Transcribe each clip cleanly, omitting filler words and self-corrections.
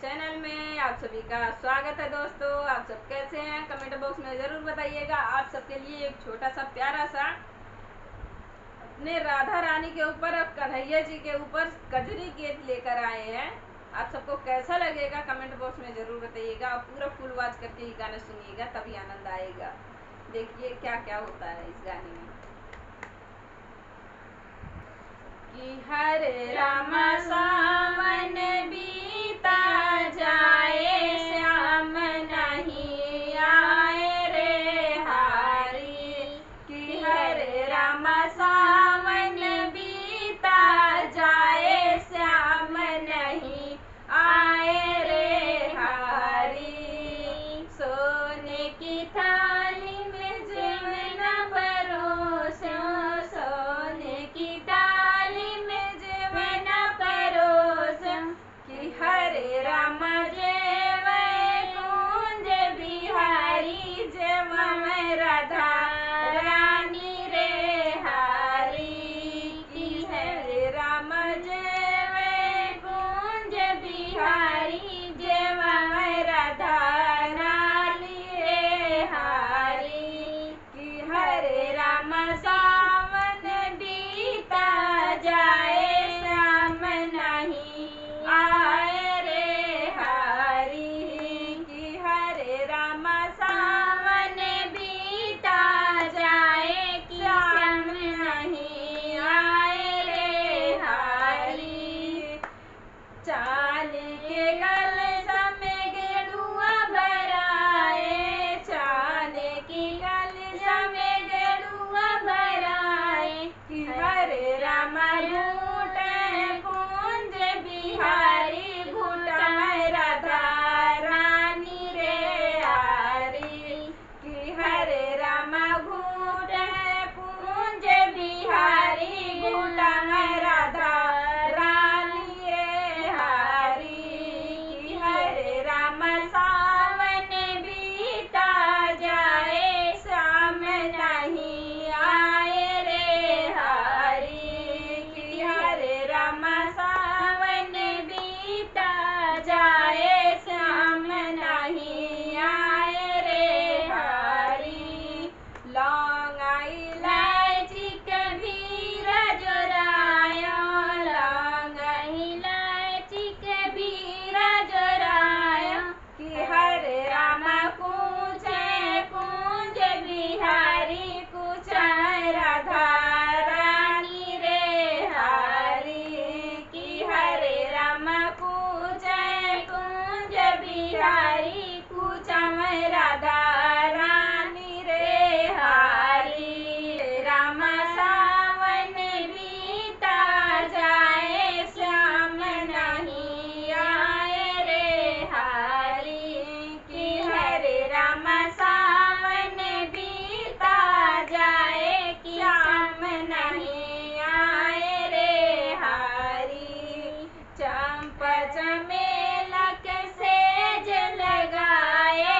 Channel में आप सभी का स्वागत है। दोस्तों, आप सब कैसे हैं? कमेंट बॉक्स में ज़रूर बताइएगा। आप सबके लिए एक छोटा सा प्यारा सा अपने राधा रानी के ऊपर और कन्हैया जी के ऊपर कजरी गीत लेकर आए हैं। आप सबको कैसा लगेगा कमेंट बॉक्स में ज़रूर बताइएगा। और पूरा फुल वॉच करके ही गाना सुनिएगा, तभी आनंद आएगा। देखिए क्या क्या होता है इस गाने में। कि हरे राम सावन बीता जाए, श्याम नहीं आए रे हारी। कि हरे राम सावन बीता जाए, श्याम नहीं आए रे हारी। सोने की थाली में जमुना परोसो, सोने की हरे राम जय वैकुंठ बिहारी, जय राधा रानी रे हारी। कि हरे राम जय वैकुंठ बिहारी, जय राधा रानी रे हारी। कि हरे राम सावन बीता जाए, श्याम नहीं आए रे हारी। कि हरे राम सावन बीता जाए, कि श्याम नहीं आए रे हारी। चाल के कलश में गेरुआ भराए, चाल की कलश में गेरुआ भराए। कि हरे राम कुंज बिहारी, घुटम राधा रानी रे हारी। कि हरे राम घूट कुंज बिहारी, घुटम राधा रानी रे हारी। कि हरे राम सावन बीता जाए, श्याम नहीं आए रे हारी। कि हरे राम सावन बीता जाए, श्याम नहीं आए रे हारी। लौंग इलायची कबीरा जोरायो, लौंग इलायची कबीरा जोरायो। कि हरे राम कुंज बिहारी, कुछ राधा रानी रे हारी। कि हरे राम कुंज बिहारी, कुछ राधा रानी रे हारी। राम सावन बीता जाए, श्याम नहीं आए रे हारी। कि हरे राम सावन बीता जाए, कि श्याम नहीं आए रे हारी। चंपा चमेला के सेज लगाए,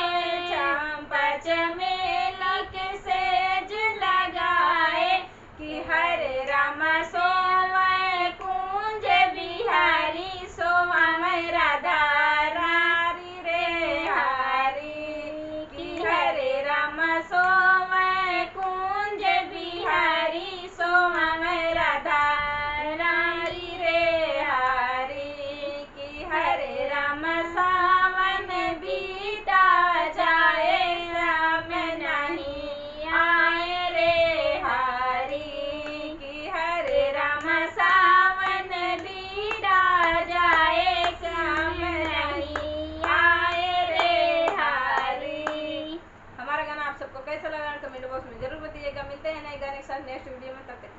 चंपा चमेला के सेज लगाए। कि हरे राम सोवै कुंज बिहारी, सोवै राधा रानी रे हारी। कि हरे राम सोवै कुंज बिहारी, सोवै राधा रानी रे हारी। कि हरे राम सावन बीता जाए, श्याम नहीं आए रे हारी। कि हरे राम सावन बीता जाए, श्याम नहीं आए रे हारी। हमारा गाना आप सबको कैसा लगा कमेंट बॉक्स में जरूर बताइएगा। मिलते हैं नए गाने के साथ नेक्स्ट वीडियो में, तब तक